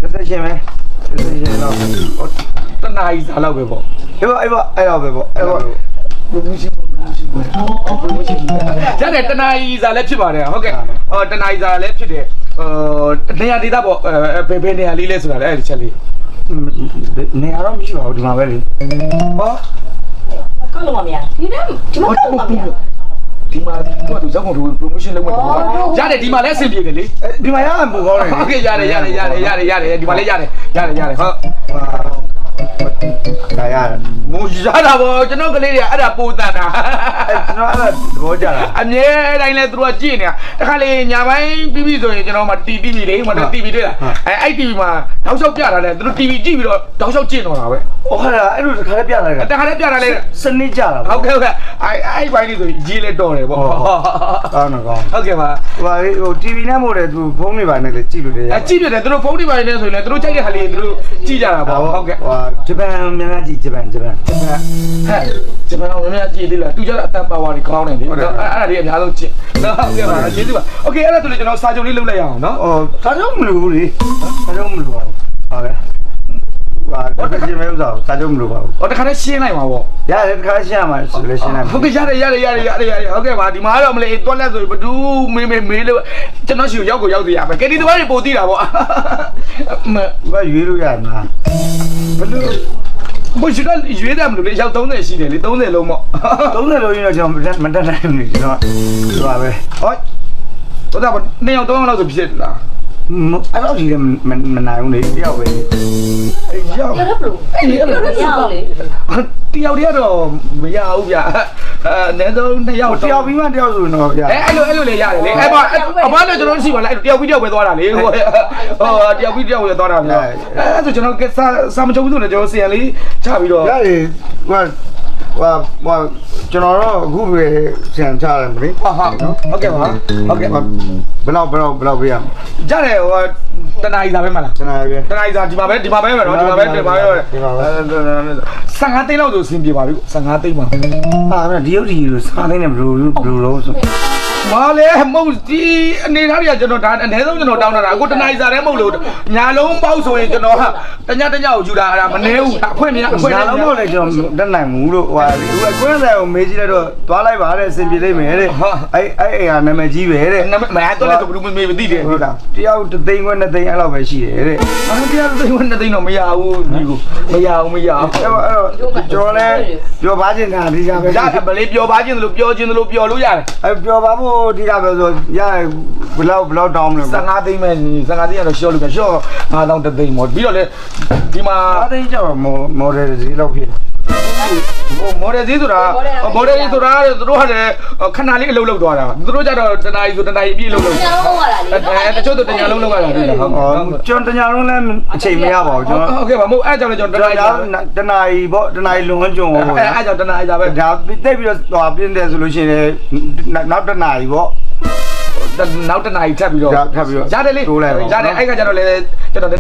တက်ရှင်မယ်တက်ရှင်တော့တနားကြီးစားလောက်ပဲပေါ့အဲ့တော့ပဲပေါ့အဲ့တော့ရတယ်တနားကြီးစားလည်းဖြစ်ပါတယ်ဟုတ်ကဲ့တနားကြီးစားလည်းဖြစ်တယ်နေရာဒေသပေါ့ဘယ်နေရာလေးလဲဆိုတာလည်းအဲ့ဒီချက်လေးနေရာတော့မရှိပါဘူးဒီမှာပဲလေဟောကောက်လို့မမရဒီမှာကောက်လို့မမရဒီမှာသူဇောက်ကုန်သူ promotion လုပ်မှတော့ရတယ်ဒီမှာလည်းအဆင်ပြေတယ်လေဒီမှာရမှာပိုကောင်းတယ်ဟုတ်ကဲ့ရတယ်ဒီမှာလည်းရတယ်ဟုတ်ဒါရတယ်မူရတာပေါ့ကျွန်တော်ကလေးတွေအဲ့ဒါပိုးတန်တာကျွန်တော်အဲ့ဒါသဘောကျတာအမြဲတိုင်းလဲသူတို့ကကြည့်နေတာတခါလေညာပိုင်းပြီးဆိုရင်ကျွန်တော်မှ TV လေဟိုမှာ TV တွေ့လားအဲ့ TV မှာတောက်လျှောက်ပြတာလဲသူတို့ TV ကြည့်ပြီးတော့တောက်လျှောက်ကြည့်တော့တာပဲဟုတ်လားအဲ့လိုတခါလေးပြတာလေတခါလေးပြတာလေစနစ်ကြတာဟုတ်ကဲ့အဲ့ဘိုင်းလေးဆိုရေးလဲတော်တယ်ပေါ့ကောင်းတော့ဟုတ်ကဲ့ပါဟို TV နဲ့မို့တယ်သူဖုန်းတွေပါနဲ့လေကြည့်လို့လေကြည့်ပြတယ်သူတို့ဖုန်းတွေပါနေဆိုရင်လည်းသူတို့ကြိုက်တဲ့ခါလေးသူတို့ကြည့်ကြတာပေါ့ဟုတ်ကဲ့ဟိုဂျပန်များကြည့်ဂျပန်ဟဲ့ဂျပန်အောင်များကြည့်သေးလားသူကြတော့အတန်ပါဝါတွေကောင်းတယ်လေအဲ့ဒါလေးအများဆုံးကြည့်ဟုတ်ကဲ့ပါကျေးဇူးပါโอเคအဲ့ဒါဆိုလေကျွန်တော်စာချုပ်လေးလုပ်လိုက်ရအောင်နော်စာချုပ်မလို့ဘူးလေစာချုပ်မလို့ပါဘူးဟုတ်ကဲ့ဟာတကယ်မဲဥစားစာချုပ်မလို့ပါဘူးဟောတခါတည်းရှင်းလိုက်ပါဗောရတယ်တခါရှင်းရမှာဆိုလေရှင်းလိုက်ဟုတ်ကဲ့ရတယ်ဟုတ်ကဲ့ပါဒီမှာတော့မလေးတွက်လက်ဆိုဘဒူးမေးလို့ကျွန်တော်ရှိကိုရောက်ကိုရောက်သေးရပဲကဲဒီတပားတွေပို့သေးတာဗောဘာရွေးလို့ရမှာဘလို့ဘုရားရွေးတယ်မလို့လေရောက်30ရှိတယ်လေ30လုံးပေါ့30လုံးရင်တော့ကျွန်တော်မတက်နိုင်ဘူးကျွန်တော်ဒီပါပဲဟောတော့ဒါ2ယောက်3ယောက်လောက်ဆိုဖြစ်လားအဲ့တော့ဒီမနိုင်ဘူးလေတယောက်ပဲရောက်ရဘလို့အဲ့ရလို့ရအောင်လေတယောက်တည်းကတော့မရဘူးဗျအနည်းဆုံး2ယောက်တယောက်ပြီးမှတယောက်ဆိုတော့ဗျအဲ့လိုလေရတယ်လေအဲ့ပါအမနဲ့ကျွန်တော်ရှိပါလားအဲ့တယောက်ပြီးတယောက်ပဲသွားတာလေဟိုတယောက်ပြီးတယောက်ပဲသွားတာဗျအဲ့ဆိုကျွန်တော်စာမချုံဘူးဆိုတော့ကျွန်တော်စီယန်လေးချပြီးတော့ရတယ်ဟိုကျွန်တော်တော့အခုပဲဆန်ချတယ်မလေးဟုတ်ကဲ့ပါဘယ်လောက်ပေးရမလဲရတယ်ဟိုတနားကြီးစားပဲမလားတနားကြီးစားဒီမှာပဲနော်ဒီမှာပဲ15သိန်းလောက်ဆိုစင်ပြေပါပြီ15သိန်းပါဟာဒီရုပ်ဒီလို15သိန်းနဲ့ဘယ်လိုလုံးဆိုမာလေမဟုတ်ဒီအနေထားတွေကကျွန်တော်ဒါအနည်းဆုံးကျွန်တော်တောင်းတာအခုတနားစားတယ်မဟုတ်လို့ညာလုံးပေါက်ဆိုရင်ကျွန်တော်ဟာတညကိုယူတာအဲ့ဒါမနှဲဘူးအခွင့်မြင်ညာလုံးမဟုတ်လေကျွန်တော်တက်နိုင်ဘူးလို့ဟိုအခွင့်ဆိုင်ကိုမေးကြည့်လိုက်တော့သွားလိုက်ပါတဲ့အဆင်ပြေလိမ့်မယ်တဲ့အဲ့အိမ်ကနာမည်ကြီးပဲတဲ့နာမည်တော့လည်းဘယ်လိုမေးမသိတယ်ဟုတ်လားတယောက်3သိန်းခွဲ2သိန်းအဲ့လောက်ပဲရှိတယ်တဲ့တယောက်3သိန်းခွဲ2သိန်းတော့မရဘူးဒီကိုမရဘူးအဲ့တော့ကျွန်တော်လည်းပြောပါချင်တာဒီကပဲရဗလေးပြောပါချင်းလို့ပြောချင်းလို့ပြောလို့ရတယ်အဲ့ပြောပါဖို့ဒီကပဲဆိုရဘလောက်တောင်းမလဲ15သိန်းပဲ15သိန်းကတော့ရှော့လို့ရှော့9000တသိန်းပေါ့ပြီးတော့လေဒီမှာ5သိန်းကျော်မော်ဒယ်ဈေးလောက်ဖြစ်မော်ဒယ်ဈေးဆိုတာသူတို့ဟာလည်းခဏလေးအလုပ်လုပ်သွားတာသူတို့ကြတော့တနားရီဆိုတနားရီအပြည့်အလုပ်လုပ်တညာလုံးရတာလေတချို့တော့တညာလုံးလုပ်ရတာတွေ့လားဟုတ်ကျွန်တော်တညာလုံးလည်းအချိန်မရပါဘူးကျွန်တော်ဟုတ်ကဲ့ပါမဟုတ်အဲ့ကြောင့်လည်းကျွန်တော်တနာရီပေါ့တနာရီလွန်ကျွန်းပေါ့အဲ့ကြောင့်တနာရီဒါပဲဒါတိတ်ပြီးတော့ပြင်းတယ်ဆိုလို့ရှိရင်နောက်တနာရီပေါ့နောက်တနာရီထပ်ပြီးတော့ရတယ်လေရတယ်အဲ့ကကြတော့လေကျွန်တော်